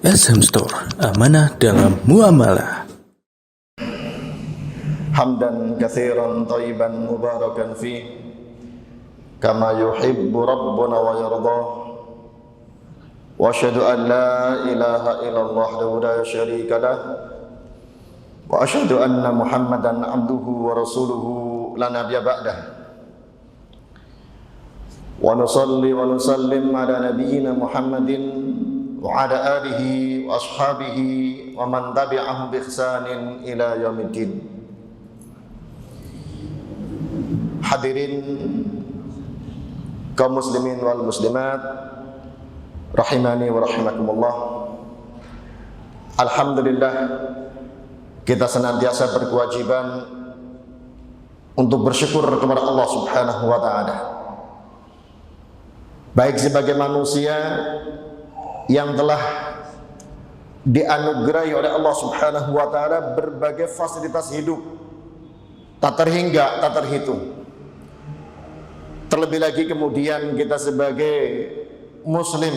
SM Store, amanah dalam muamalah. Hamdan katsiran thayyiban mubarakan fi kama yuhibbu rabbuna wa yarda. Wa asyhadu an la ilaha illallah wahdahu la syarika lah. Wa asyhadu anna Muhammadan abduhu wa rasuluhu la nabiyya ba'dah. Wa nusalli wa nusallim ala nabiyyina Muhammadin wa ala alihi wa ashabihi wa man tabi'ahum bi ihsanin ila yaumiddin. Hadirin kaum muslimin wal muslimat rahimani wa rahimakumullah. Alhamdulillah, kita senantiasa berkewajiban untuk bersyukur kepada Allah Subhanahu wa taala, baik sebagai manusia yang telah dianugerahi oleh Allah Subhanahu wa taala berbagai fasilitas hidup tak terhingga, tak terhitung. Terlebih lagi kemudian kita sebagai muslim,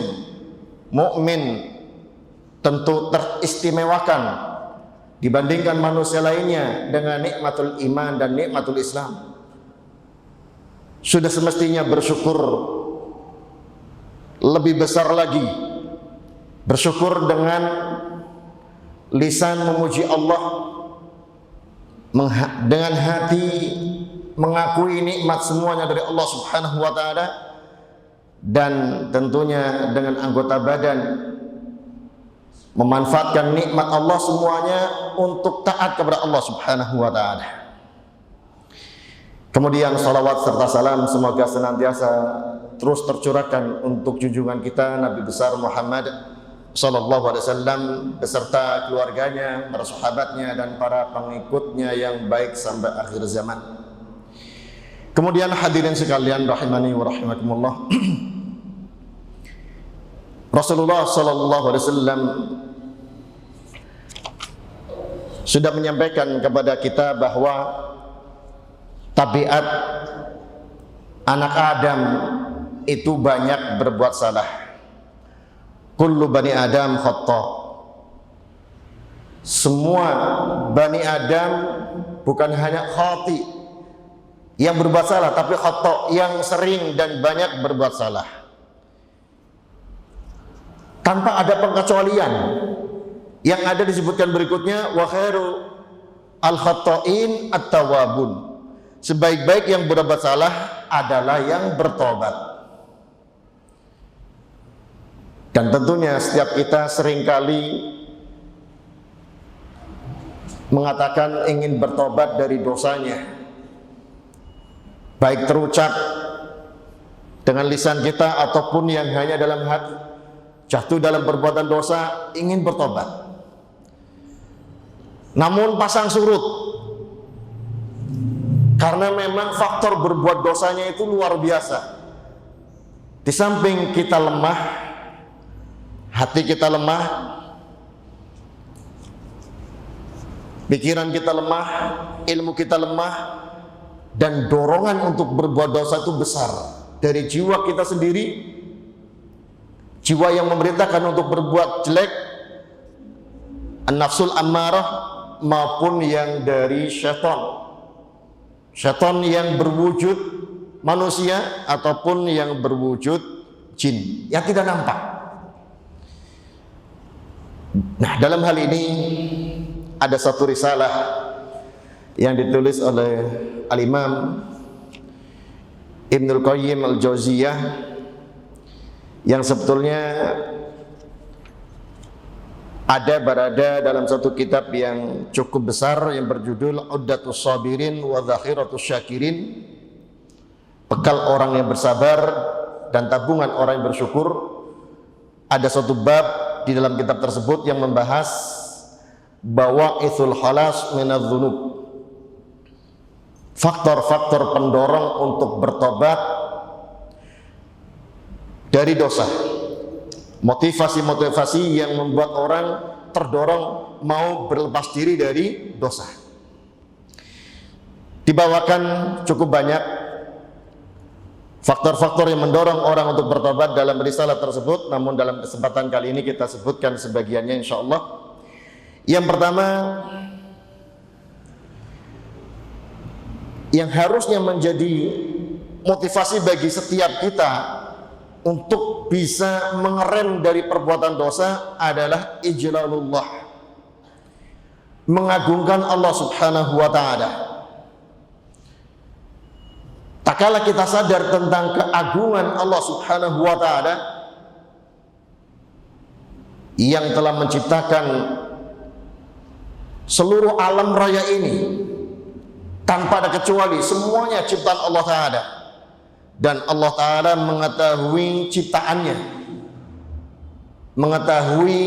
mukmin, tentu teristimewakan dibandingkan manusia lainnya dengan nikmatul iman dan nikmatul Islam. Sudah semestinya bersyukur lebih besar lagi, bersyukur dengan lisan memuji Allah, dengan hati mengakui nikmat semuanya dari Allah Subhanahu wa taala, dan tentunya dengan anggota badan memanfaatkan nikmat Allah semuanya untuk taat kepada Allah Subhanahu wa taala. Kemudian salawat serta salam semoga senantiasa terus tercurahkan untuk junjungan kita Nabi besar Muhammad sallallahu alaihi wasallam beserta keluarganya, para sahabatnya dan para pengikutnya yang baik sampai akhir zaman. Kemudian hadirin sekalian rahimani wa rahimakumullah. Rasulullah sallallahu alaihi wasallam sudah menyampaikan kepada kita bahwa tabiat anak Adam itu banyak berbuat salah. Kullu bani Adam khata. Semua bani Adam bukan hanya khati yang berbuat salah, tapi khata yang sering dan banyak berbuat salah, tanpa ada pengecualian. Yang ada disebutkan berikutnya, wa khairu al-khata'in at-tawwabun. Sebaik-baik yang berbuat salah adalah yang bertobat. Dan tentunya setiap kita seringkali mengatakan ingin bertobat dari dosanya, baik terucap dengan lisan kita ataupun yang hanya dalam hati, jatuh dalam perbuatan dosa ingin bertobat. Namun pasang surut, karena memang faktor berbuat dosanya itu luar biasa. Di samping kita lemah, hati kita lemah, pikiran kita lemah, ilmu kita lemah, dan dorongan untuk berbuat dosa itu besar dari jiwa kita sendiri, jiwa yang memerintahkan untuk berbuat jelek, an-nafsul ammarah, maupun yang dari syaitan, syaitan yang berwujud manusia ataupun yang berwujud jin yang tidak nampak. Nah, dalam hal ini ada satu risalah yang ditulis oleh Al-Imam Ibnul Qayyim Al-Jauziyah, yang sebetulnya ada berada dalam satu kitab yang cukup besar yang berjudul Uddatus Sabirin wa Dhakhiratus Syakirin, bekal orang yang bersabar dan tabungan orang yang bersyukur. Ada satu bab di dalam kitab tersebut yang membahas bawa'ithul khalas minadz-dzunub, faktor-faktor pendorong untuk bertobat dari dosa, motivasi-motivasi yang membuat orang terdorong mau berlepas diri dari dosa. Dibawakan cukup banyak faktor-faktor yang mendorong orang untuk bertobat dalam risalah tersebut, namun dalam kesempatan kali ini kita sebutkan sebagiannya insyaallah. Yang pertama, yang harusnya menjadi motivasi bagi setiap kita untuk bisa mengerem dari perbuatan dosa adalah ijlalullah, mengagungkan Allah Subhanahu wa taala. Tak kala kita sadar tentang keagungan Allah Subhanahu wa taala yang telah menciptakan seluruh alam raya ini tanpa ada kecuali, semuanya ciptaan Allah taala, dan Allah taala mengetahui ciptaannya, mengetahui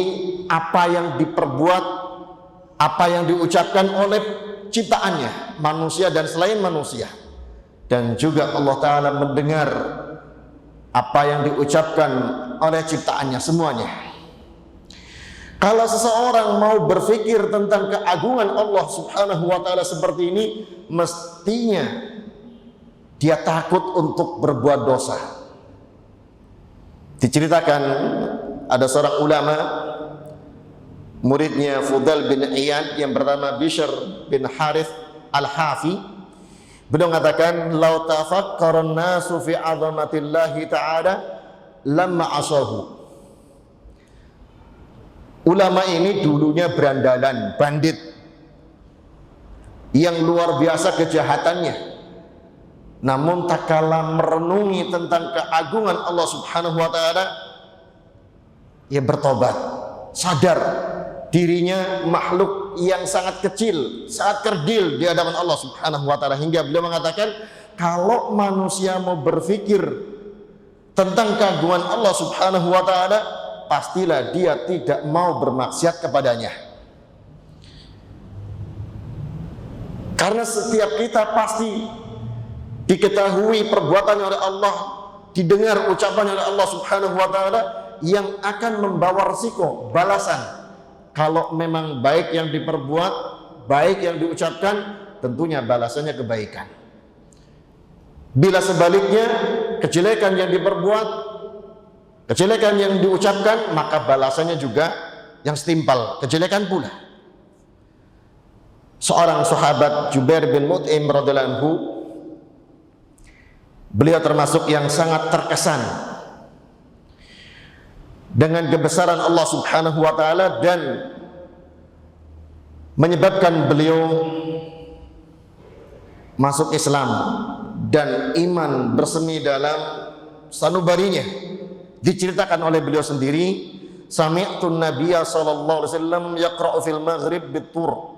apa yang diperbuat, apa yang diucapkan oleh ciptaannya, manusia dan selain manusia. Dan juga Allah Ta'ala mendengar apa yang diucapkan oleh ciptaannya semuanya. Kalau seseorang mau berpikir tentang keagungan Allah Subhanahu wa Ta'ala seperti ini, mestinya dia takut untuk berbuat dosa. Diceritakan ada seorang ulama, muridnya Fudail bin Iyad yang bernama Bishr bin Harith al-Hafi. Beliau mengatakan, "Lau tafakkaran nasu fi 'azamatillahi ta'ala lamma asahu." Ulama ini dulunya berandalan, bandit yang luar biasa kejahatannya. Namun tak kala merenungi tentang keagungan Allah Subhanahu wa taala, ia bertobat, sadar dirinya makhluk yang sangat kecil, sangat kerdil di hadapan Allah Subhanahu wa taala, hingga beliau mengatakan, kalau manusia mau berpikir tentang keagungan Allah Subhanahu wa taala, pastilah dia tidak mau bermaksiat kepadanya. Karena setiap kita pasti diketahui perbuatannya oleh Allah, didengar ucapannya oleh Allah Subhanahu wa taala yang akan membawa risiko balasan. Kalau memang baik yang diperbuat, baik yang diucapkan, tentunya balasannya kebaikan. Bila sebaliknya, kejelekan yang diperbuat, kejelekan yang diucapkan, maka balasannya juga yang setimpal, kejelekan pula. Seorang sahabat Jubair bin Mut'im radhiyallahu anhu, beliau termasuk yang sangat terkesan dengan kebesaran Allah Subhanahu wa taala dan menyebabkan beliau masuk Islam dan iman bersemi dalam sanubarinya. Diceritakan oleh beliau sendiri, sami'tu nabiyya sallallahu alaihi wasallam yaqra'u fil maghrib bit-tur.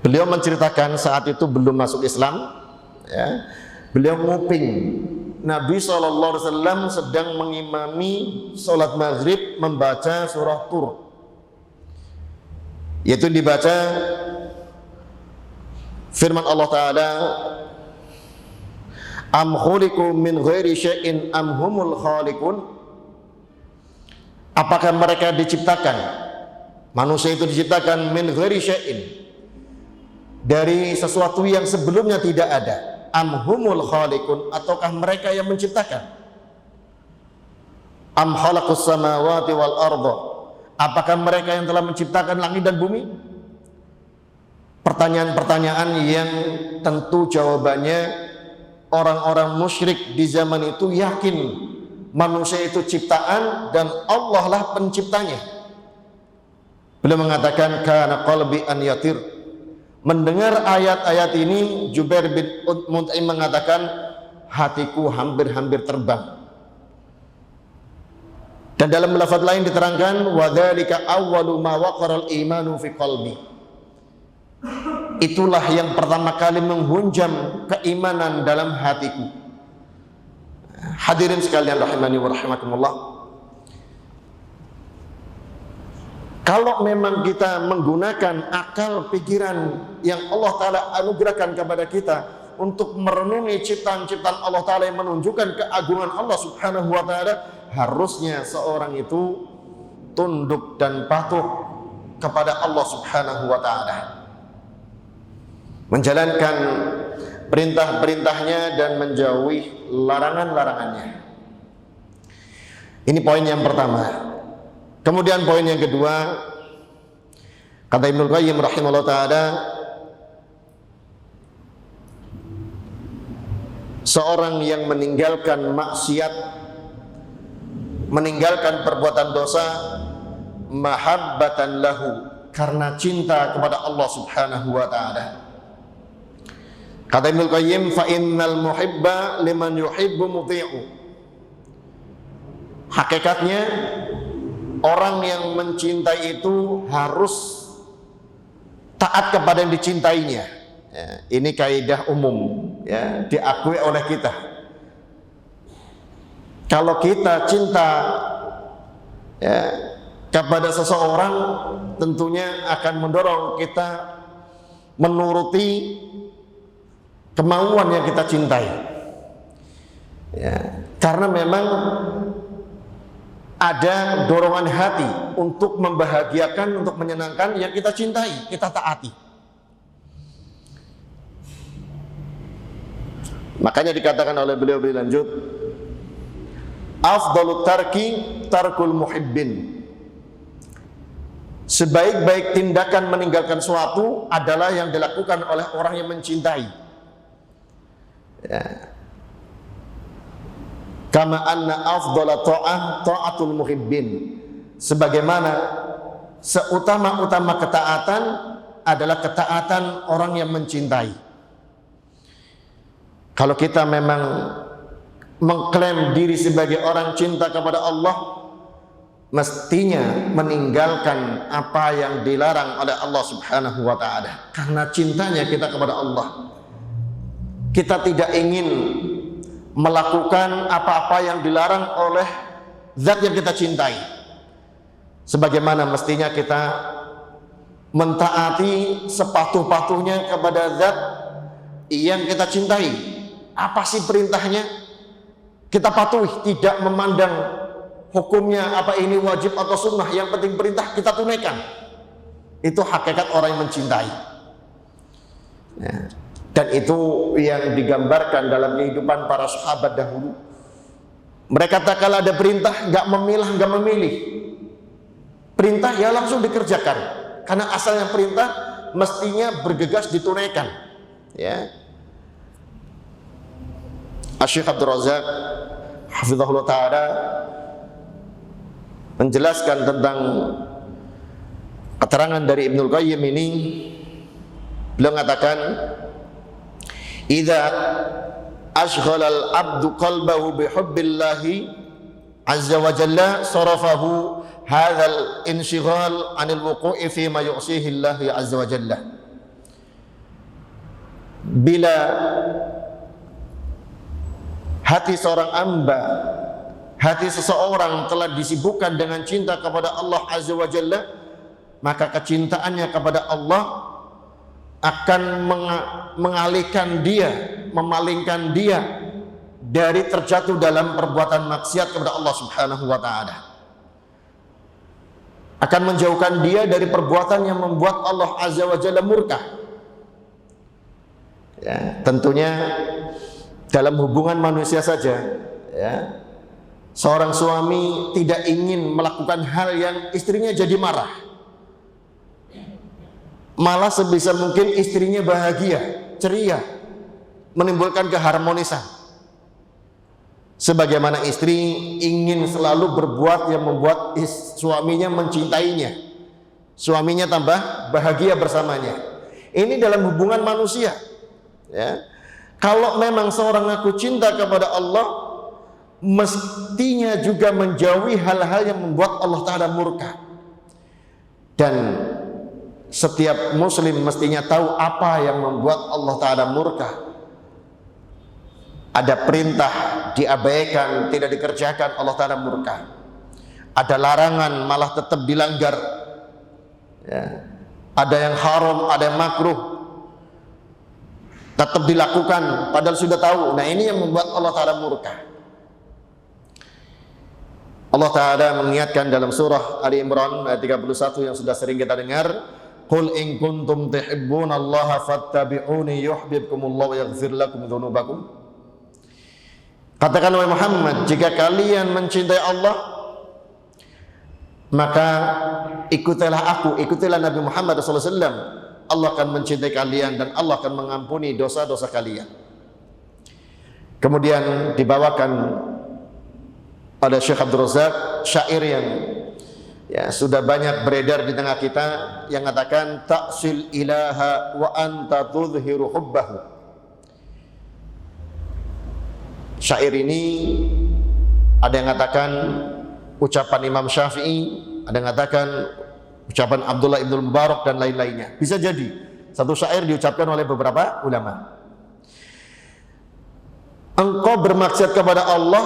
Beliau menceritakan saat itu belum masuk Islam, ya. Beliau nguping Nabi SAW sedang mengimami sholat maghrib membaca surah Tur, yaitu dibaca firman Allah Ta'ala, am khuliqu min ghairi syai'in am humul khaliqun. Apakah mereka diciptakan, manusia itu diciptakan min ghairi syai'in, dari sesuatu yang sebelumnya tidak ada, am humul khaliqun, ataukah mereka yang menciptakan, am khalaqus samawati wal arda, apakah mereka yang telah menciptakan langit dan bumi? Pertanyaan-pertanyaan yang tentu jawabannya orang-orang musyrik di zaman itu yakin manusia itu ciptaan dan Allah lah penciptanya. Beliau mengatakan, kana qalbi an yatir. Mendengar ayat-ayat ini, Jubair bin Mut'im mengatakan, hatiku hampir-hampir terbang. Dan dalam lafaz lain diterangkan, wa dzalika awwalu ma waqara al-imanu fi qalbi. Itulah yang pertama kali menghunjam keimanan dalam hatiku. Hadirin sekalian rahimani wa rahimakumullah. Kalau memang kita menggunakan akal pikiran yang Allah Ta'ala anugerahkan kepada kita untuk merenungi ciptaan-ciptaan Allah Ta'ala yang menunjukkan keagungan Allah Subhanahu wa Ta'ala, harusnya seorang itu tunduk dan patuh kepada Allah Subhanahu wa Ta'ala, menjalankan perintah-perintahnya dan menjauhi larangan-larangannya. Ini poin yang pertama. Kemudian poin yang kedua, kata Ibnu Qayyim rahimahullah ta'ala, seorang yang meninggalkan maksiat, meninggalkan perbuatan dosa, mahabbatan lahu, karena cinta kepada Allah subhanahu wa ta'ala. Kata Ibnu Qayyim, fa innal muhibba liman yuhibbu muti'u. Hakikatnya orang yang mencintai itu harus taat kepada yang dicintainya. Ya, ini kaidah umum, ya, diakui oleh kita. Kalau kita cinta, ya, kepada seseorang, tentunya akan mendorong kita menuruti kemauan yang kita cintai. Ya, karena memang ada dorongan hati untuk membahagiakan, untuk menyenangkan yang kita cintai, kita taati. Makanya dikatakan oleh beliau berlanjut, afdalut tarki tarkul muhibbin. Sebaik-baik tindakan meninggalkan suatu adalah yang dilakukan oleh orang yang mencintai. Ya. Kama anna afdhala ta'ah ta'atul muhibbin. Sebagaimana seutama-utama ketaatan adalah ketaatan orang yang mencintai. Kalau kita memang mengklaim diri sebagai orang cinta kepada Allah, mestinya meninggalkan apa yang dilarang oleh Allah subhanahu wa ta'ala. Karena cintanya kita kepada Allah, kita tidak ingin melakukan apa-apa yang dilarang oleh zat yang kita cintai. Sebagaimana mestinya kita mentaati sepatuh-patuhnya kepada zat yang kita cintai. Apa sih perintahnya? Kita patuhi, tidak memandang hukumnya apa ini wajib atau sunnah, yang penting perintah kita tunaikan. Itu hakikat orang yang mencintai. Ya. Dan itu yang digambarkan dalam kehidupan para sahabat dahulu. Mereka tak kala ada perintah, nggak memilah, nggak memilih. Perintah ya langsung dikerjakan, karena asalnya perintah mestinya bergegas ditunaikan. Ya. Asy-Syaikh Abdul Razak hafizahullah ta'ala menjelaskan tentang keterangan dari Ibnu Qayyim ini. Beliau mengatakan, idza ashghala al-'abdu qalbahu bihubbillahi azza wa jalla sarafahu hadzal inshighal 'anil wuqu'i fi ma yu'sihi Allah azza wa jalla. Bila hati seorang hamba, hati seseorang telah disibukkan dengan cinta kepada Allah azza wa jalla, maka kecintaannya kepada Allah akan mengalihkan dia, memalingkan dia dari terjatuh dalam perbuatan maksiat kepada Allah subhanahu wa ta'ala. Akan menjauhkan dia dari perbuatan yang membuat Allah azza wa jalla murka. Ya, tentunya dalam hubungan manusia saja, ya, seorang suami tidak ingin melakukan hal yang istrinya jadi marah. Malah sebisa mungkin istrinya bahagia, ceria, menimbulkan keharmonisan. Sebagaimana istri ingin selalu berbuat yang membuat suaminya mencintainya, suaminya tambah bahagia bersamanya. Ini dalam hubungan manusia, ya. Kalau memang seorang aku cinta kepada Allah, mestinya juga menjauhi hal-hal yang membuat Allah Ta'ala murka. Dan setiap muslim mestinya tahu apa yang membuat Allah Ta'ala murka. Ada perintah diabaikan, tidak dikerjakan, Allah Ta'ala murka. Ada larangan malah tetap dilanggar, ya. Ada yang haram, ada yang makruh, tetap dilakukan padahal sudah tahu. Nah, ini yang membuat Allah Ta'ala murka. Allah Ta'ala mengingatkan dalam surah Ali Imran ayat 31 yang sudah sering kita dengar, Qul in kuntum tuhibbunallaha fattabi'uni yuhibbukumullahu wa yaghfir lakum dzunubakum. Katakan wahai Muhammad, jika kalian mencintai Allah, maka ikutilah aku, ikutilah Nabi Muhammad SAW. Allah akan mencintai kalian dan Allah akan mengampuni dosa-dosa kalian. Kemudian dibawakan oleh Syekh Abdul Razak syair yang sudah banyak beredar di tengah kita, yang mengatakan ta'sil ilaha wa anta tudhiru hubbahu. Syair ini ada yang mengatakan ucapan Imam Syafi'i, ada yang mengatakan ucapan Abdullah ibn Mubarak dan lain-lainnya. Bisa jadi satu syair diucapkan oleh beberapa ulama. Engkau bermaksud kepada Allah,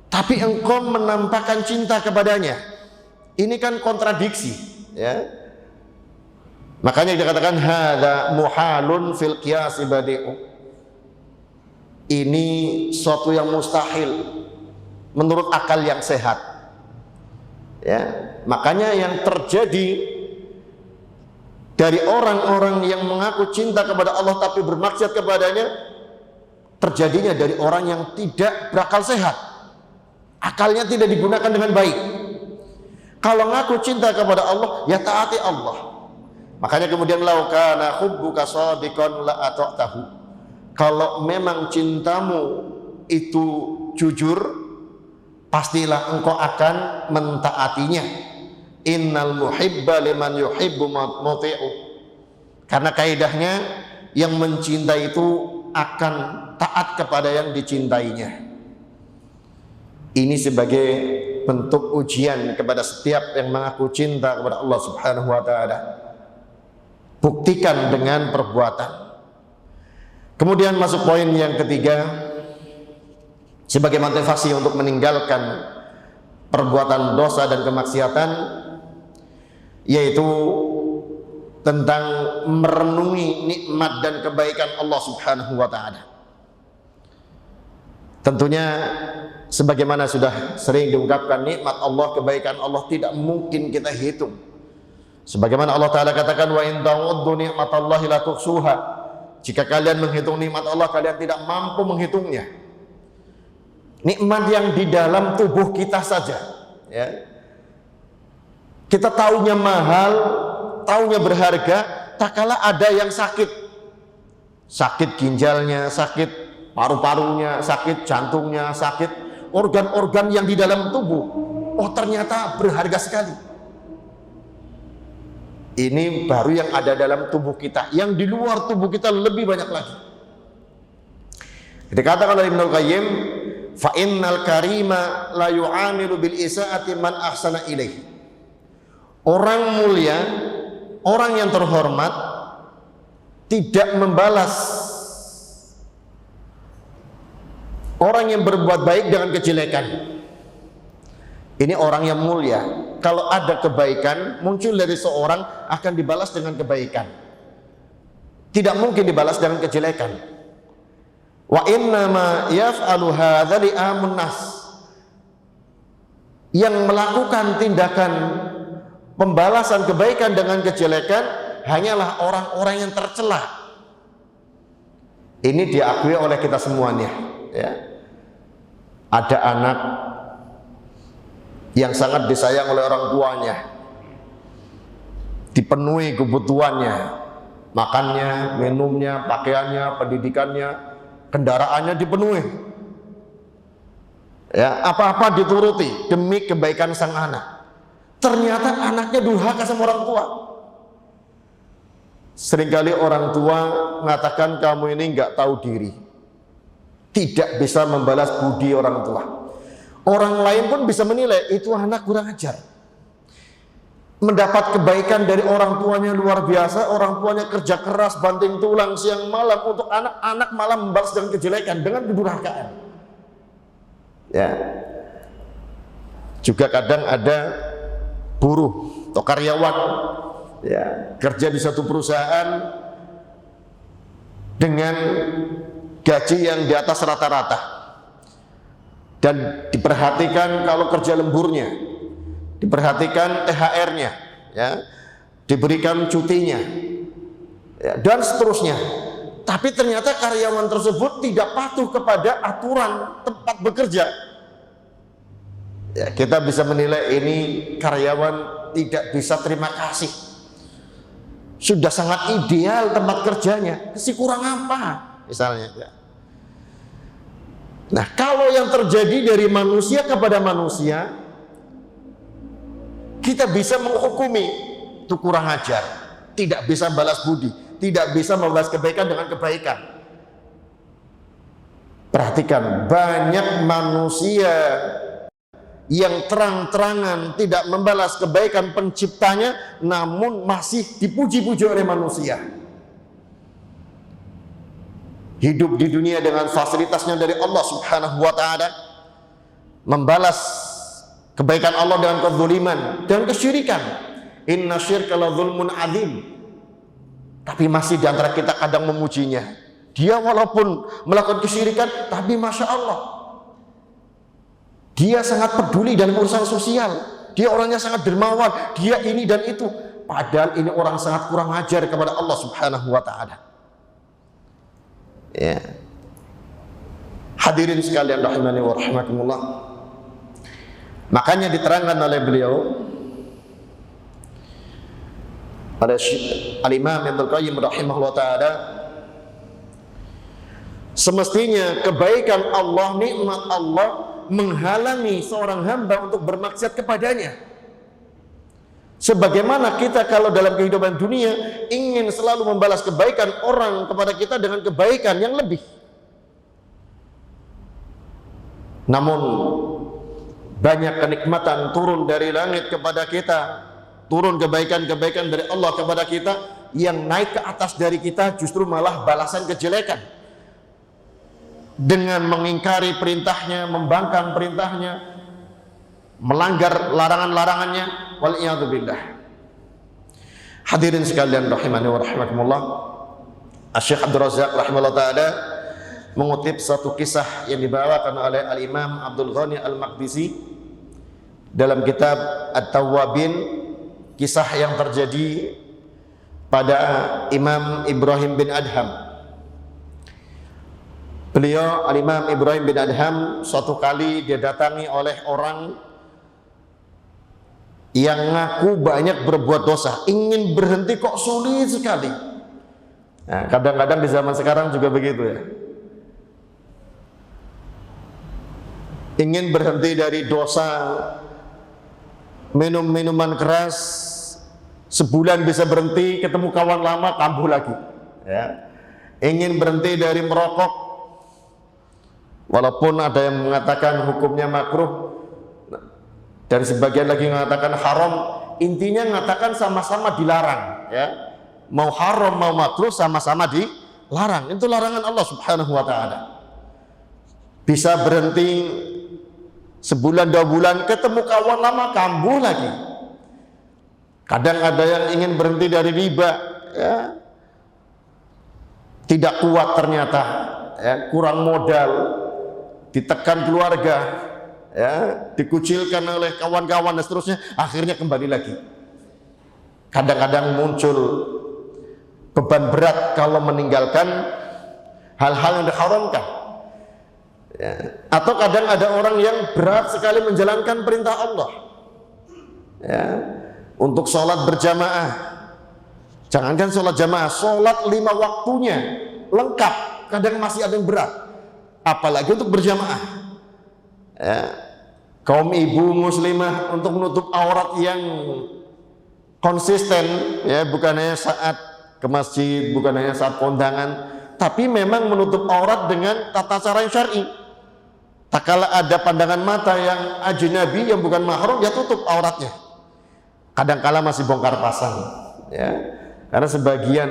tapi engkau menampakkan cinta kepadanya. Ini kan kontradiksi, ya. Makanya dikatakan hadza muhalun fil qiyas badi'u. Ini suatu yang mustahil menurut akal yang sehat. Ya, makanya yang terjadi dari orang-orang yang mengaku cinta kepada Allah tapi bermaksiat kepadanya, terjadinya dari orang yang tidak berakal sehat. Akalnya tidak digunakan dengan baik. Kalau ngaku cinta kepada Allah, ya taati Allah. Makanya kemudian lau kana hubbuka shadiqan la ata'tahu. Kalau memang cintamu itu jujur, pastilah engkau akan mentaatinya. Innal muhibba liman yuhibbu muti'u. Karena kaidahnya yang mencintai itu akan taat kepada yang dicintainya. Ini sebagai bentuk ujian kepada setiap yang mengaku cinta kepada Allah Subhanahu wa taala. Buktikan dengan perbuatan. Kemudian masuk poin yang ketiga, sebagai motivasi untuk meninggalkan perbuatan dosa dan kemaksiatan, yaitu tentang merenungi nikmat dan kebaikan Allah Subhanahu wa taala. Tentunya sebagaimana sudah sering diungkapkan, nikmat Allah, kebaikan Allah tidak mungkin kita hitung. Sebagaimana Allah taala katakan, wa in ta'uddu ni'matallahi la tuhsuha. Jika kalian menghitung nikmat Allah, kalian tidak mampu menghitungnya. Nikmat yang di dalam tubuh kita saja, ya. Kita taunya mahal, taunya berharga, tak kala ada yang sakit. Sakit ginjalnya, sakit paru-parunya, sakit jantungnya, sakit organ-organ yang di dalam tubuh. Oh, ternyata berharga sekali. Ini baru yang ada dalam tubuh kita. Yang di luar tubuh kita lebih banyak lagi. Dikatakan oleh Ibnu Qayyim, fa innal karima la yu'amilu bil isaati man ahsana ilaihi. Orang mulia, orang yang terhormat tidak membalas orang yang berbuat baik dengan kejelekan. Ini orang yang mulia. Kalau ada kebaikan muncul dari seorang, akan dibalas dengan kebaikan. Tidak mungkin dibalas dengan kejelekan. Wa innama yaf'alu hadza li'amun nas. Yang melakukan tindakan pembalasan kebaikan dengan kejelekan hanyalah orang-orang yang tercela. Ini diakui oleh kita semuanya, ya. Ada anak yang sangat disayang oleh orang tuanya, dipenuhi kebutuhannya, makannya, minumnya, pakaiannya, pendidikannya, kendaraannya dipenuhi, ya, apa-apa dituruti demi kebaikan sang anak. Ternyata anaknya durhaka sama orang tua. Seringkali orang tua mengatakan kamu ini nggak tahu diri, tidak bisa membalas budi orang tua. Orang lain pun bisa menilai itu anak kurang ajar. Mendapat kebaikan dari orang tuanya luar biasa, orang tuanya kerja keras, banting tulang siang malam untuk anak-anak, malah membalas dengan kejelekan, dengan kedurhakaan. Ya. Juga kadang ada buruh atau karyawan, ya, kerja di satu perusahaan dengan gaji yang di atas rata-rata. Dan diperhatikan kalau kerja lemburnya, diperhatikan THR-nya, ya, diberikan cutinya, ya, dan seterusnya. Tapi ternyata karyawan tersebut tidak patuh kepada aturan tempat bekerja. Ya, kita bisa menilai ini karyawan tidak bisa terima kasih. Sudah sangat ideal tempat kerjanya, masih kurang apa misalnya, ya. Nah, kalau yang terjadi dari manusia kepada manusia, kita bisa menghukumi itu kurang ajar, tidak bisa balas budi, tidak bisa membalas kebaikan dengan kebaikan. Perhatikan, banyak manusia yang terang-terangan tidak membalas kebaikan penciptanya, namun masih dipuji-puji oleh manusia. Hidup di dunia dengan fasilitasnya dari Allah Subhanahu wa ta'ala, membalas kebaikan Allah dengan kezaliman dan kesyirikan. Inna syirka la zulmun adzim. Tapi masih di antara kita kadang memujinya. Dia walaupun melakukan kesyirikan, tapi Masya Allah, dia sangat peduli dalam urusan sosial. Dia orangnya sangat dermawan. Dia ini dan itu. Padahal ini orang sangat kurang ajar kepada Allah Subhanahu wa ta'ala. Ya. Hadirin sekalian rahimani wa rahimakumullah. Makanya diterangkan oleh beliau, ada Al-Imam Ibnu Qayyim rahimahullah ta'ala, semestinya kebaikan Allah, nikmat Allah menghalangi seorang hamba untuk bermaksiat kepadanya. Sebagaimana kita kalau dalam kehidupan dunia ingin selalu membalas kebaikan orang kepada kita dengan kebaikan yang lebih, namun banyak kenikmatan turun dari langit kepada kita, turun kebaikan-kebaikan dari Allah kepada kita, yang naik ke atas dari kita justru malah balasan kejelekan. Dengan mengingkari perintahnya, membangkang perintahnya, melanggar larangan-larangannya, wal'iyadzubillah. Hadirin sekalian rahimani wa rahimakumullah, Asy-Syaikh Abdul Razzaq rahimahullah ta'ala mengutip satu kisah yang dibawakan oleh Al-Imam Abdul Ghani Al-Maqdisi dalam kitab At-Tawwabin, kisah yang terjadi pada Imam Ibrahim bin Adham. Beliau, Al-Imam Ibrahim bin Adham, suatu kali dia datangi oleh orang yang ngaku banyak berbuat dosa, ingin berhenti kok sulit sekali. Nah, kadang-kadang di zaman sekarang juga begitu ya. Ingin berhenti dari dosa, minum minuman keras, sebulan bisa berhenti, ketemu kawan lama kambuh lagi. Ya. Ingin berhenti dari merokok, walaupun ada yang mengatakan hukumnya makruh dan sebagian lagi mengatakan haram, intinya mengatakan sama-sama dilarang, ya. Mau haram mau makruh sama-sama dilarang. Itu larangan Allah Subhanahu wa ta'ala. Bisa berhenti sebulan 2 bulan, ketemu kawan lama kambuh lagi. Kadang ada yang ingin berhenti dari riba, ya. Tidak kuat ternyata, ya, kurang modal, ditekan keluarga, ya, dikucilkan oleh kawan-kawan dan seterusnya, akhirnya kembali lagi. Kadang-kadang muncul beban berat kalau meninggalkan hal-hal yang diharamkan, ya. Atau kadang ada orang yang berat sekali menjalankan perintah Allah, ya, untuk sholat berjamaah. Jangankan sholat jamaah, sholat 5 waktunya lengkap, kadang masih ada yang berat, apalagi untuk berjamaah, ya. Kaum ibu muslimah untuk menutup aurat yang konsisten, ya, bukan hanya saat ke masjid, bukan hanya saat kondangan, tapi memang menutup aurat dengan tata cara yang syar'i. Tak kala ada pandangan mata yang ajnabi, yang bukan mahram, ya tutup auratnya. Kadang-kala masih bongkar pasang, ya. Karena sebagian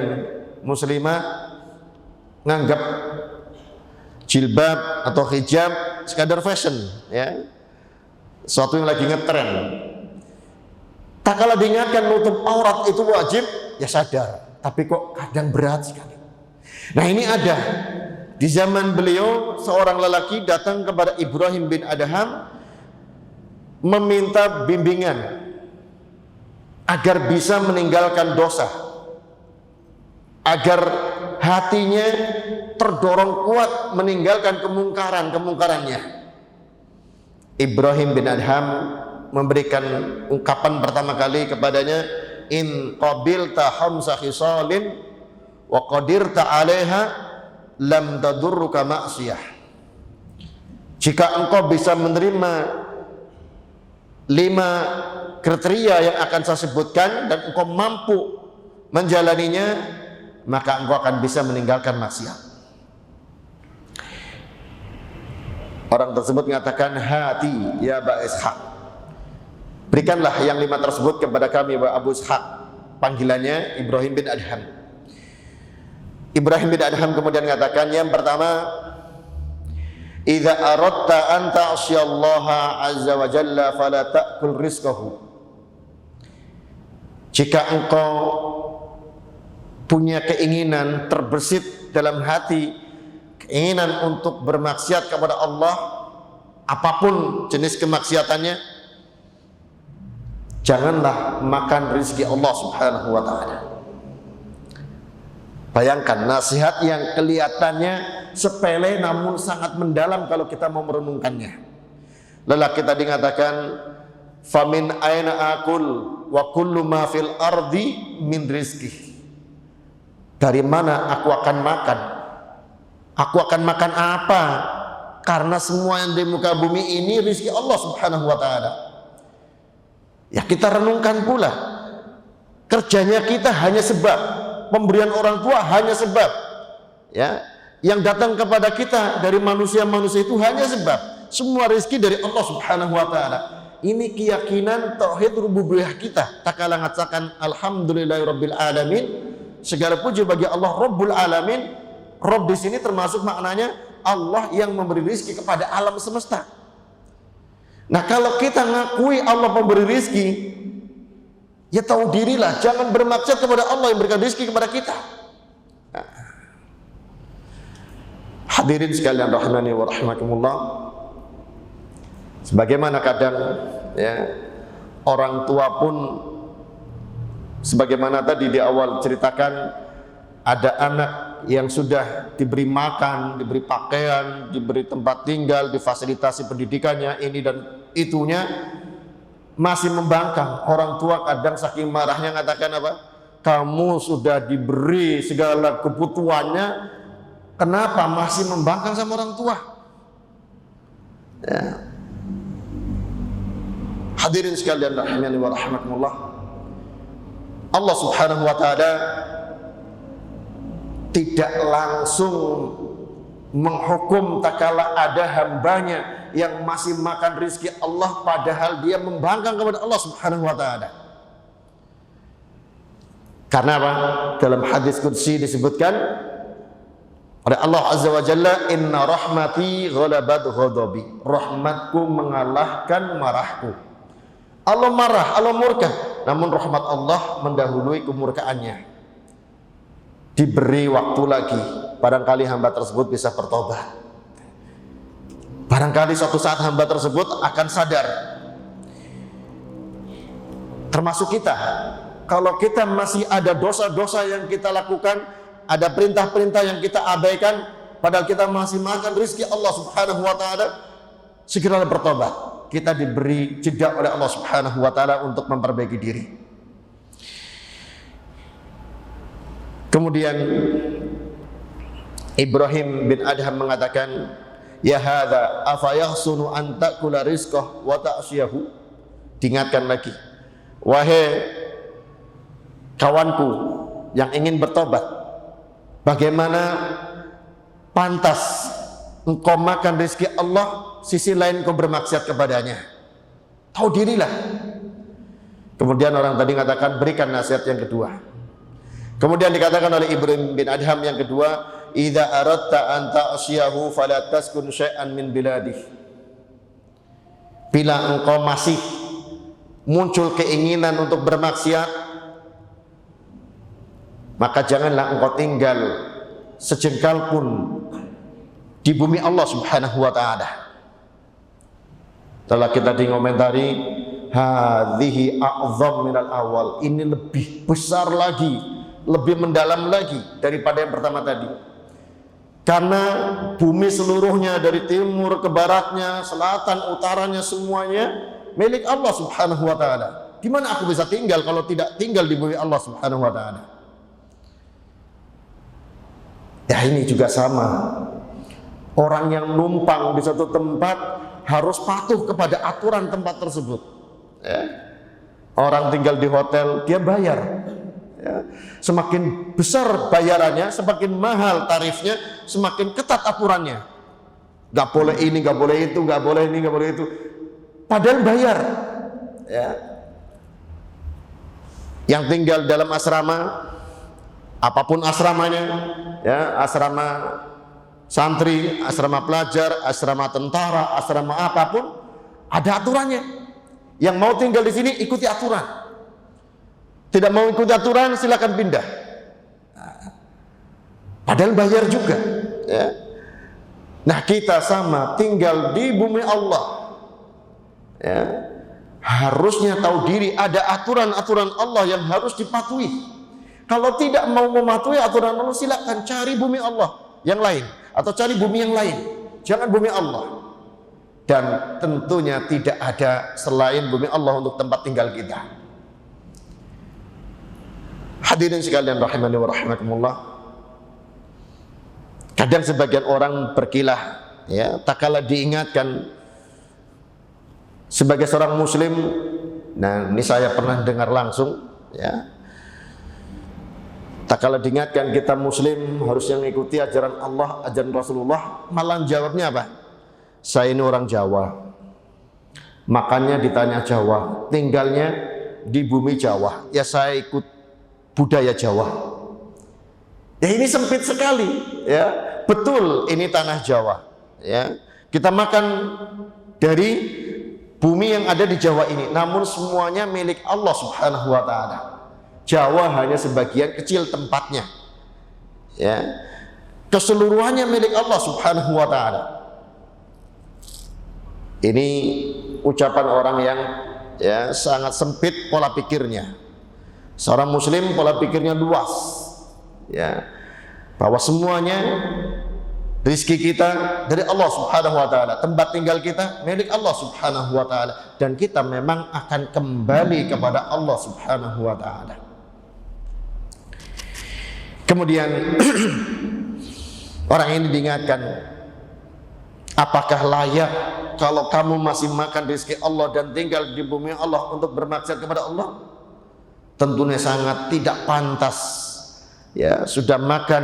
muslimah nganggap jilbab atau hijab sekadar fashion, ya, suatu yang lagi ngetren. Tak kala diingatkan nutup aurat itu wajib, ya sadar, tapi kok kadang berat sekali. Nah, ini ada di zaman beliau, seorang lelaki datang kepada Ibrahim bin Adham meminta bimbingan, agar bisa meninggalkan dosa, agar hatinya terdorong kuat meninggalkan kemungkarannya. Ibrahim bin Adham memberikan ungkapan pertama kali kepadanya, in qabilta khamsa khisalin wa qadirta 'alaiha lam tadurruka ma'siyah. Jika engkau bisa menerima 5 kriteria yang akan saya sebutkan dan engkau mampu menjalaninya, maka engkau akan bisa meninggalkan maksiat. Orang tersebut mengatakan, hati ya Aba Ishaq, berikanlah yang 5 tersebut kepada kami Wa Abu Ishaq. Panggilannya Ibrahim bin Adham. Ibrahim bin Adham kemudian mengatakan, yang pertama, idza aradta an ta'syallaha azza wa jalla fala ta'kul rizqahu. Jika engkau punya keinginan terbersit dalam hati, keinginan untuk bermaksiat kepada Allah, apapun jenis kemaksiatannya, janganlah makan rezeki Allah Subhanahu wa ta'ala. Bayangkan nasihat yang kelihatannya sepele namun sangat mendalam kalau kita mau merenungkannya. Lelaki tadi mengatakan, famin aina akul wa kullu ma fil ardi min rizki. Dari mana aku akan makan? Aku akan makan apa? Karena semua yang di muka bumi ini rizki Allah Subhanahu wa ta'ala. Ya, kita renungkan pula, kerjanya kita hanya sebab, pemberian orang tua hanya sebab, ya, yang datang kepada kita dari manusia-manusia itu hanya sebab. Semua rezeki dari Allah Subhanahu wa ta'ala. Ini keyakinan tauhid rububiyah kita. Tak kalah ngatakan alhamdulillahirabbil alamin. Segala puji bagi Allah Rabbul alamin. Rabb di sini termasuk maknanya Allah yang memberi rezeki kepada alam semesta. Nah, kalau kita ngakui Allah pemberi rezeki, ya tahu dirilah, jangan bermaksud kepada Allah yang berikan rezeki kepada kita. Nah, hadirin sekalian rahimani wa rahimakumullah, sebagaimana kadang ya orang tua pun, sebagaimana tadi di awal ceritakan, ada anak yang sudah diberi makan, diberi pakaian, diberi tempat tinggal, difasilitasi pendidikannya, ini dan itunya, masih membangkang. Orang tua kadang saking marahnya mengatakan apa? Kamu sudah diberi segala kebutuhannya, kenapa masih membangkang sama orang tua? Ya. Hadirin sekalian rahimani wa rahimakumullah, Allah Subhanahu wa ta'ala tidak langsung menghukum tak kala ada hambanya yang masih makan rizki Allah padahal dia membangkang kepada Allah Subhanahu wa ta'ala. Karena apa? Dalam hadis qudsi disebutkan oleh Allah Azza wa Jalla, inna rahmati ghalabat ghadabi. Rahmatku mengalahkan marahku. Allah marah, Allah murka, namun rahmat Allah mendahului kemurkaannya. Diberi waktu lagi, barangkali hamba tersebut bisa bertobat. Barangkali suatu saat hamba tersebut akan sadar. Termasuk kita, kalau kita masih ada dosa-dosa yang kita lakukan, ada perintah-perintah yang kita abaikan, padahal kita masih makan rezeki Allah Subhanahu wa ta'ala, segera bertobat. Kita diberi jeda oleh Allah Subhanahu wa ta'ala untuk memperbaiki diri. Kemudian Ibrahim bin Adham mengatakan, ya hadza afa yahsunu an ta'kula rizqah wa ta'syahu. Diingatkan lagi, wahai kawanku yang ingin bertobat, bagaimana pantas engkau makan rezeki Allah, sisi lain engkau bermaksiat kepadanya? Tahu dirilah. Kemudian orang tadi mengatakan, berikan nasihat yang kedua. Kemudian dikatakan oleh Ibrahim bin Adham yang kedua, idza aradta an ta'syahu fala taskun syai'an min biladih. Bila engkau masih muncul keinginan untuk bermaksiat, maka janganlah engkau tinggal sejengkal pun di bumi Allah Subhanahu wa ta'ala. Setelah kita dikomentari hadhihi a'zam minal awal. Ini lebih besar lagi, lebih mendalam lagi daripada yang pertama tadi. Karena bumi seluruhnya dari timur ke baratnya, selatan, utaranya semuanya milik Allah Subhanahu wa taala. Di mana aku bisa tinggal kalau tidak tinggal di bumi Allah Subhanahu wa taala? Ya ini juga sama. Orang yang numpang di suatu tempat harus patuh kepada aturan tempat tersebut. Ya. Orang tinggal di hotel, dia bayar. Ya. Semakin besar bayarannya, semakin mahal tarifnya, semakin ketat aturannya. Gak boleh ini, gak boleh itu, gak boleh ini, gak boleh itu. Padahal bayar. Ya. Yang tinggal dalam asrama, apapun asramanya, ya, asrama santri, asrama pelajar, asrama tentara, asrama apapun, ada aturannya. Yang mau tinggal di sini ikuti aturan. Tidak mau ikuti aturan silakan pindah. Padahal bayar juga. Ya. Nah kita sama tinggal di bumi Allah. Ya. Harusnya tahu diri ada aturan-aturan Allah yang harus dipatuhi. Kalau tidak mau mematuhi aturan Allah, silakan cari bumi Allah yang lain atau cari bumi yang lain. Jangan bumi Allah. Dan tentunya tidak ada selain bumi Allah untuk tempat tinggal kita. Hadirin sekalian rahimani wa rahimakumullah. Kadang sebagian orang berkilah, ya, tak kala diingatkan sebagai seorang muslim. Nah, ini saya pernah dengar langsung, ya. Tak kala diingatkan kita muslim harusnya mengikuti ajaran Allah, ajaran Rasulullah, malah jawabnya apa? Saya ini orang Jawa, makannya di tanah Jawa, tinggalnya di bumi Jawa, ya saya ikut budaya Jawa. Ya ini sempit sekali, ya. Betul ini tanah Jawa, ya. Kita makan dari bumi yang ada di Jawa ini, namun semuanya milik Allah Subhanahu wa taala. Jawa hanya sebagian kecil tempatnya, ya. Keseluruhannya milik Allah Subhanahu wa taala. Ini ucapan orang yang, ya, sangat sempit pola pikirnya. Seorang muslim pola pikirnya luas, ya, bahwa semuanya rizki kita dari Allah Subhanahu wa taala, tempat tinggal kita milik Allah Subhanahu wa taala, dan kita memang akan kembali kepada Allah Subhanahu wa taala. Kemudian orang ini diingatkan, apakah layak kalau kamu masih makan rezeki Allah dan tinggal di bumi Allah untuk bermaksiat kepada Allah? Tentunya sangat tidak pantas. Ya, sudah makan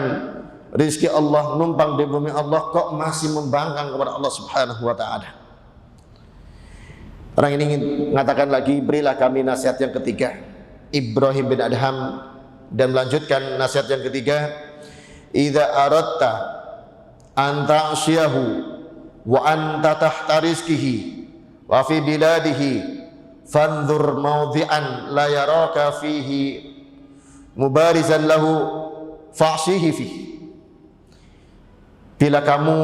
rezeki Allah, numpang di bumi Allah, kok masih membangkang kepada Allah Subhanahu wa taala. Orang ini mengatakan lagi, berilah kami nasihat yang ketiga. Ibrahim bin Adham dan melanjutkan nasihat yang ketiga, idza aradta an ta'shiyahu wa anta tahta rizqihi wa fi biladihi fanzur mawdi'an la yaraka fihi mubarizan lahu fa'shihi fihi. Bila kamu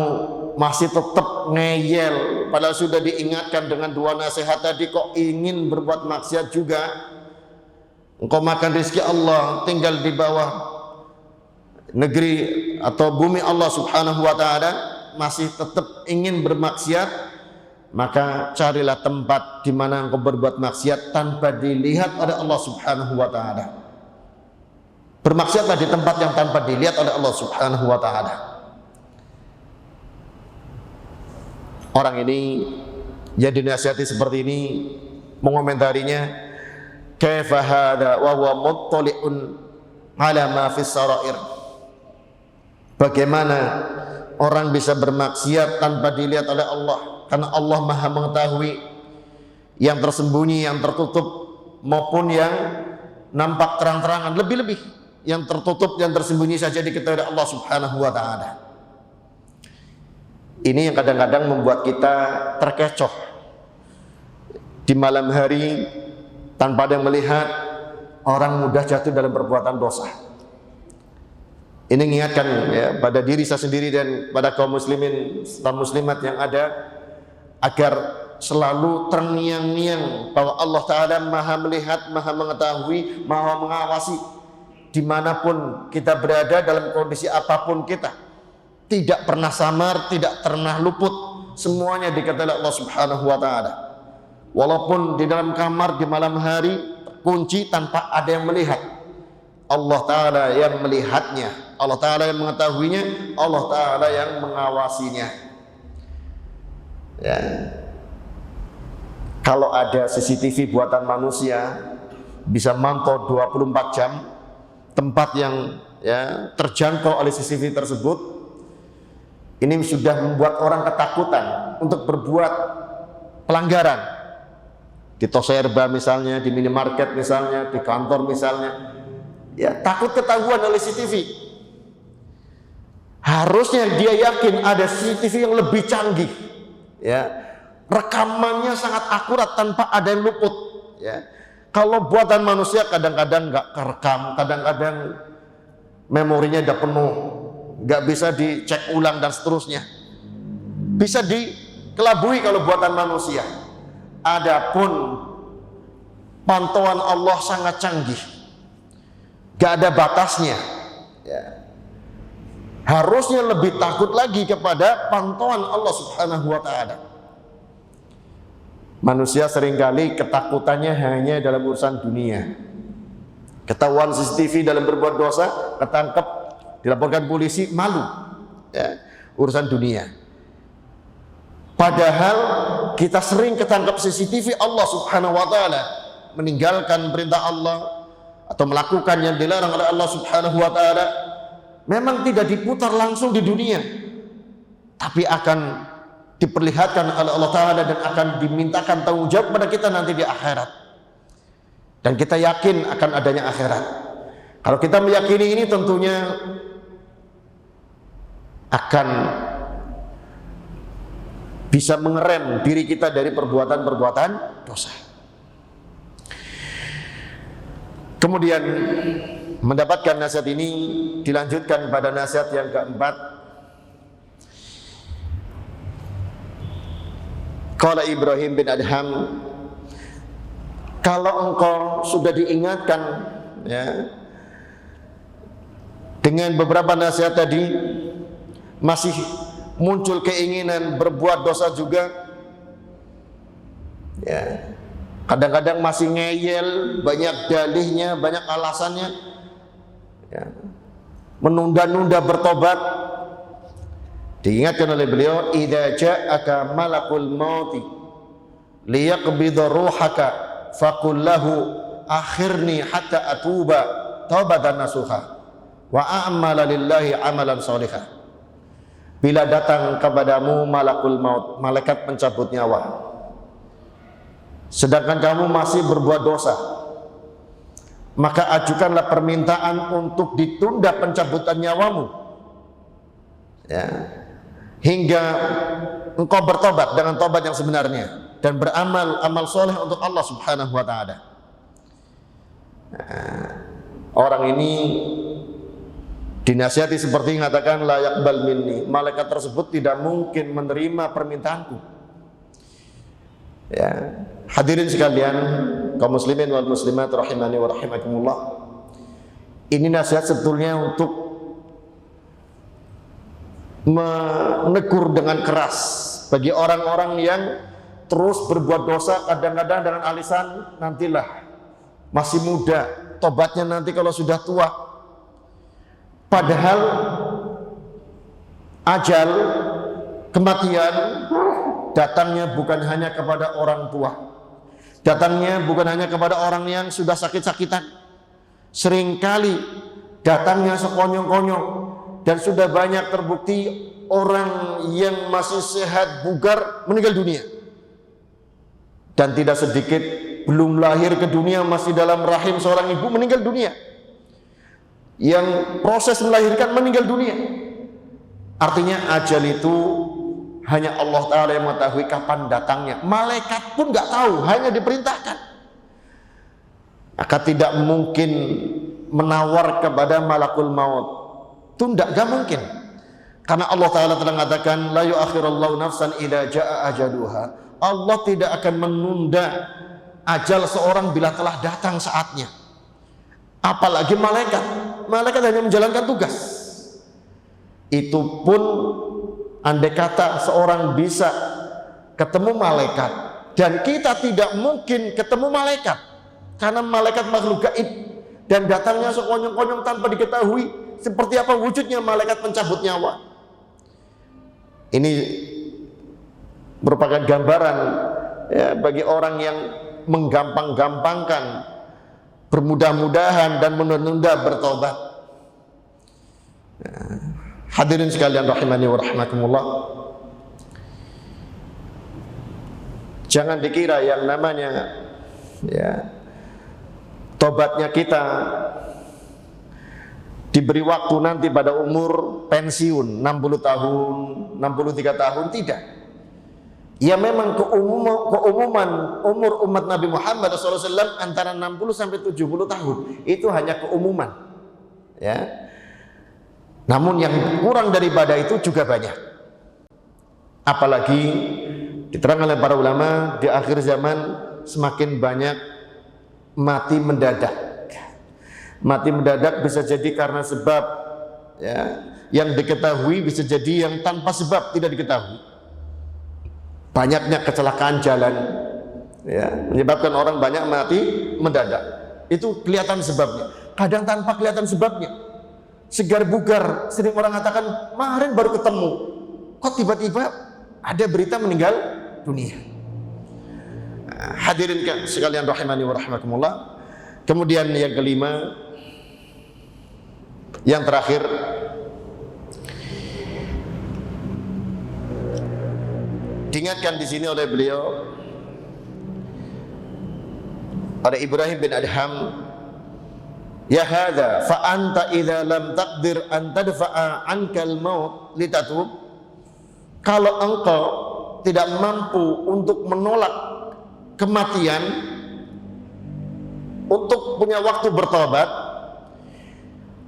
masih tetap ngeyel padahal sudah diingatkan dengan dua nasihat tadi, kok ingin berbuat maksiat juga, engkau makan rezeki Allah, tinggal di bawah negeri atau bumi Allah Subhanahu wa taala, masih tetap ingin bermaksiat, maka carilah tempat di mana engkau berbuat maksiat tanpa dilihat oleh Allah Subhanahu wa taala. Bermaksiatlah di tempat yang tanpa dilihat oleh Allah Subhanahu wa taala. Orang ini yang dinasihati seperti ini mengomentarinya, kaifa hada wa huwa muttali'un ala ma fis sarair. Bagaimana orang bisa bermaksiat tanpa dilihat oleh Allah? Karena Allah Maha mengetahui yang tersembunyi, yang tertutup maupun yang nampak terang-terangan, lebih-lebih yang tertutup, yang tersembunyi saja diketahui oleh Allah Subhanahu wa taala. Ini yang kadang-kadang membuat kita terkecoh di malam hari tanpa ada yang melihat. Orang mudah jatuh dalam perbuatan dosa. Ini mengingatkan, ya, pada diri saya sendiri dan pada kaum muslimin dan muslimat yang ada, agar selalu terngiang-ngiang bahwa Allah Ta'ala maha melihat, maha mengetahui, maha mengawasi dimanapun kita berada, dalam kondisi apapun kita. Tidak pernah samar, tidak pernah luput, semuanya diketahui Allah Subhanahu wa Ta'ala. Walaupun di dalam kamar di malam hari kunci tanpa ada yang melihat, Allah Ta'ala yang melihatnya, Allah Ta'ala yang mengetahuinya, Allah Ta'ala yang mengawasinya. Ya. Kalau ada CCTV buatan manusia bisa mantau 24 jam tempat yang terjangkau oleh CCTV tersebut, ini sudah membuat orang ketakutan untuk berbuat pelanggaran di toko serba misalnya, di minimarket misalnya, di kantor misalnya, ya takut ketahuan oleh CCTV. Harusnya dia yakin ada CCTV yang lebih canggih, ya, rekamannya sangat akurat tanpa ada yang luput, ya. Kalau buatan manusia kadang-kadang nggak kerekam, kadang-kadang memorinya udah penuh, nggak bisa dicek ulang dan seterusnya. Bisa dikelabui kalau buatan manusia. Adapun pantauan Allah sangat canggih, nggak ada batasnya. Ya. Harusnya lebih takut lagi kepada pantauan Allah Subhanahu wa Ta'ala. Manusia seringkali ketakutannya hanya dalam urusan dunia. Ketahuan CCTV dalam berbuat dosa, ketangkep, dilaporkan polisi, malu, ya, urusan dunia. Padahal kita sering ketangkep CCTV Allah Subhanahu wa Ta'ala, meninggalkan perintah Allah atau melakukan yang dilarang oleh Allah Subhanahu wa Ta'ala, memang tidak diputar langsung di dunia, tapi akan diperlihatkan oleh Allah Ta'ala dan akan dimintakan tanggung jawab pada kita nanti di akhirat. Dan kita yakin akan adanya akhirat. Kalau kita meyakini ini, tentunya akan bisa mengerem diri kita dari perbuatan-perbuatan dosa. Kemudian mendapatkan nasihat ini dilanjutkan pada nasihat yang keempat. Qala Ibrahim bin Adham, kalau engkau sudah diingatkan, ya, dengan beberapa nasihat tadi, masih muncul keinginan berbuat dosa juga, ya, kadang-kadang masih ngeyel, banyak dalihnya, banyak alasannya, ya, menunda-nunda bertobat, diingatkan oleh beliau, idza ja'aka malakul mauti liyaqbidha ruhaka faqul lahu akhirni hatta atuba taubatan nasuha wa a'mala lillahi amalan sholihah. Bila datang kepadamu malakul maut, malaikat pencabut nyawa, sedangkan kamu masih berbuat dosa, maka ajukanlah permintaan untuk ditunda pencabutan nyawamu, ya, hingga engkau bertobat dengan tobat yang sebenarnya dan beramal amal soleh untuk Allah Subhanahu wa Ta'ala. Orang ini dinasihati seperti mengatakan la yaqbal minni, malaikat tersebut tidak mungkin menerima permintaanku. Ya, hadirin sekalian, kaum muslimin wal muslimat rahimani wa rahimakumullah. Ini nasihat sebetulnya untuk menegur dengan keras bagi orang-orang yang terus berbuat dosa, kadang-kadang dengan alasan nantilah, masih muda, tobatnya nanti kalau sudah tua. Padahal ajal, kematian datangnya bukan hanya kepada orang tua, datangnya bukan hanya kepada orang yang sudah sakit-sakitan, seringkali datangnya sekonyong-konyong. Dan sudah banyak terbukti orang yang masih sehat bugar meninggal dunia. Dan tidak sedikit belum lahir ke dunia, masih dalam rahim seorang ibu meninggal dunia. Yang proses melahirkan meninggal dunia. Artinya ajal itu hanya Allah Ta'ala yang mengetahui kapan datangnya. Malaikat pun nggak tahu, hanya diperintahkan. Maka tidak mungkin menawar kepada malakul maut. Itu gak mungkin, karena Allah Ta'ala telah mengatakan la yu'akhirallahu nafsan idza jaa ajaluha Allah tidak akan menunda ajal seorang bila telah datang saatnya. Apalagi malaikat. Malaikat hanya menjalankan tugas. Itu pun andai kata seorang bisa ketemu malaikat, dan kita tidak mungkin ketemu malaikat karena malaikat makhluk gaib dan datangnya sekonyong-konyong tanpa diketahui seperti apa wujudnya malaikat pencabut nyawa. Ini merupakan gambaran ya, bagi orang yang menggampang-gampangkan bermudah-mudahan dan menunda bertobat. Hadirin sekalian rahimani wa rahimakumullah, jangan dikira yang namanya ya tobatnya kita diberi waktu nanti pada umur pensiun 60 tahun, 63 tahun, tidak. Ya memang keumuman umur umat Nabi Muhammad SAW antara 60 sampai 70 tahun. Itu hanya keumuman. Ya. Namun yang kurang daripada itu juga banyak. Apalagi diterangkan oleh para ulama di akhir zaman semakin banyak mati mendadak. Mati mendadak bisa jadi karena sebab ya, yang diketahui, bisa jadi yang tanpa sebab tidak diketahui. Banyaknya kecelakaan jalan ya, menyebabkan orang banyak mati mendadak. Itu kelihatan sebabnya. Kadang tanpa kelihatan sebabnya. Segar bugar, sering orang katakan kemarin baru ketemu, kok tiba-tiba ada berita meninggal dunia. Hadirin sekalian rahimani wa rahimakumullah. Kemudian yang kelima, yang terakhir, diingatkan di sini oleh beliau, pada Ibrahim bin Adham, ya hadza fa anta idza lam taqdir an tadfa'a ankal maut litatub. Kalau engkau tidak mampu untuk menolak kematian, untuk punya waktu bertobat,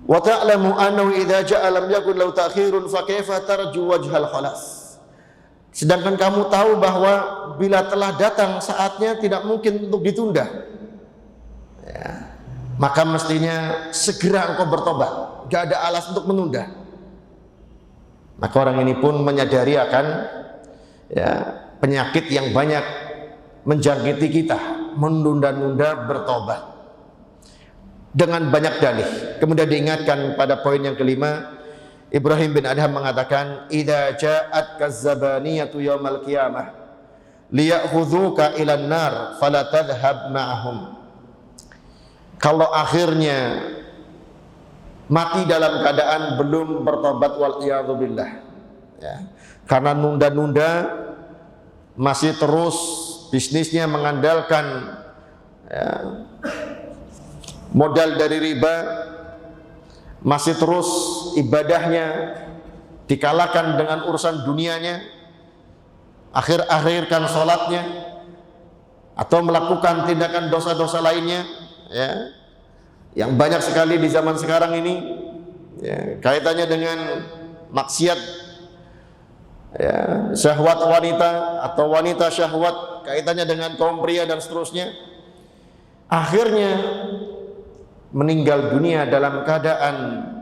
wa ta'lamu annahu idza ja'a lam yakun lahu ta'khirun fa kaifa tarju wajhal khalas. Sedangkan kamu tahu bahwa bila telah datang saatnya tidak mungkin untuk ditunda ya, maka mestinya segera engkau bertobat, gak ada alas untuk menunda. Maka orang ini pun menyadari akan ya, penyakit yang banyak menjangkiti kita, menunda-nunda bertobat dengan banyak dalih. Kemudian diingatkan pada poin yang kelima, Ibrahim bin Adham mengatakan, idza ja'at kazzabaniyatu yaumal qiyamah liya'khudhuka ilan nar fala tadhhab ma'ahum. Kalau akhirnya mati dalam keadaan belum bertobat wal iyadzubillah ya, karena nunda-nunda, masih terus bisnisnya mengandalkan ya, modal dari riba, masih terus ibadahnya dikalahkan dengan urusan dunianya, akhir-akhirkan sholatnya atau melakukan tindakan dosa-dosa lainnya ya, yang banyak sekali di zaman sekarang ini ya, kaitannya dengan maksiat ya, syahwat wanita atau wanita syahwat, kaitannya dengan kaum pria dan seterusnya. Akhirnya meninggal dunia dalam keadaan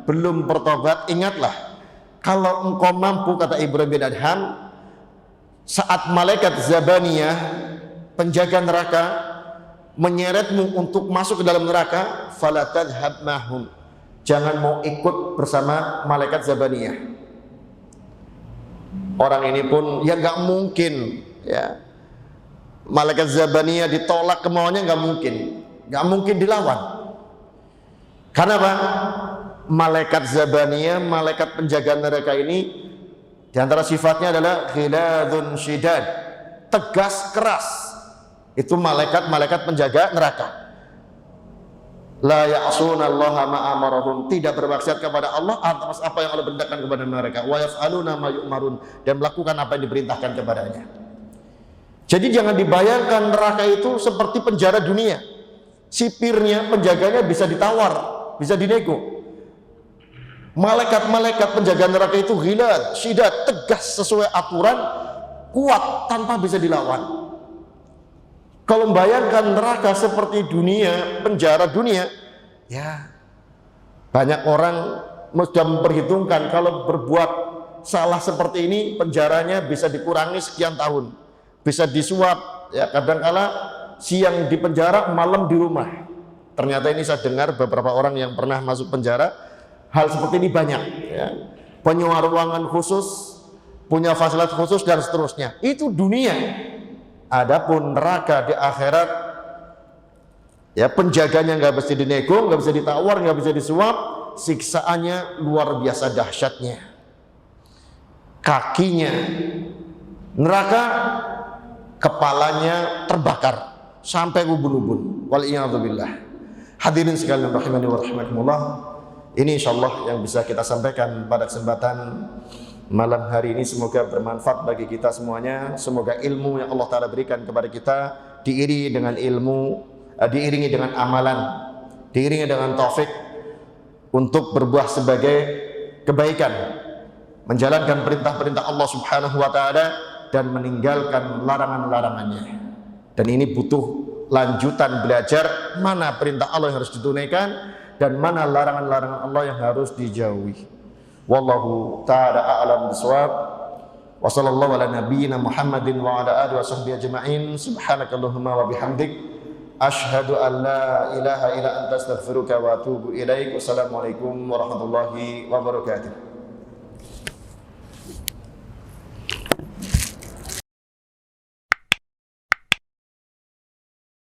belum bertobat. Ingatlah, kalau engkau mampu, kata Ibrahim bin Adham, saat malaikat Zabaniyah, penjaga neraka, menyeretmu untuk masuk ke dalam neraka, fala tadhhab mahum, jangan mau ikut bersama malaikat Zabaniyah. Orang ini pun ya nggak mungkin ya, malaikat Zabaniyah ditolak kemauannya, nggak mungkin dilawan. Karena apa? Malaikat Zabaniyah, malaikat penjaga neraka ini, diantara sifatnya adalah ghiladun syidad, tegas keras. Itu malaikat-malaikat penjaga neraka. La ya'sunallaha ma amarahum, tidak bermaksiat kepada Allah atas apa yang Allah perintahkan kepada mereka. Wa yaf'aluna ma yu'marun, dan melakukan apa yang diperintahkan kepadanya. Jadi jangan dibayangkan neraka itu seperti penjara dunia. Sipirnya, penjaganya bisa ditawar, bisa dinego. Malaikat-malaikat penjaga neraka itu ghilad, syidad, tegas sesuai aturan, kuat tanpa bisa dilawan. Kalau membayangkan neraka seperti dunia, penjara dunia, ya banyak orang sudah memperhitungkan kalau berbuat salah seperti ini penjaranya bisa dikurangi sekian tahun, bisa disuap, ya kadangkala siang di penjara, malam di rumah. Ternyata ini saya dengar beberapa orang yang pernah masuk penjara, hal seperti ini banyak, ya. Penyewa ruangan khusus, punya fasilitas khusus dan seterusnya. Itu dunia. Adapun neraka di akhirat, ya penjaganya nggak bisa dinego, nggak bisa ditawar, nggak bisa disuap, siksaannya luar biasa dahsyatnya. Kakinya neraka, kepalanya terbakar sampai ubun-ubun. Waliyadzubillah. Hadirin sekalian rahimani wa rahimakumullah, ini insyaallah yang bisa kita sampaikan pada kesempatan malam hari ini. Semoga bermanfaat bagi kita semuanya. Semoga ilmu yang Allah Ta'ala berikan kepada kita diiringi dengan ilmu, diiringi dengan amalan, diiringi dengan taufik untuk berbuah sebagai kebaikan, menjalankan perintah-perintah Allah Subhanahu wa Ta'ala dan meninggalkan larangan-larangannya. Dan ini butuh lanjutan belajar mana perintah Allah yang harus ditunaikan dan mana larangan-larangan Allah yang harus dijauhi. Wallahu ta'ala a'lam bishawab. Wa sallallahu ala nabiyyina Muhammadin wa ala alihi wa sahbihi ajma'in. Subhanakallahumma wa bihamdik asyhadu an la ilaha illa anta astaghfiruka wa atubu ilaik. Wassalamualaikum warahmatullahi wabarakatuh.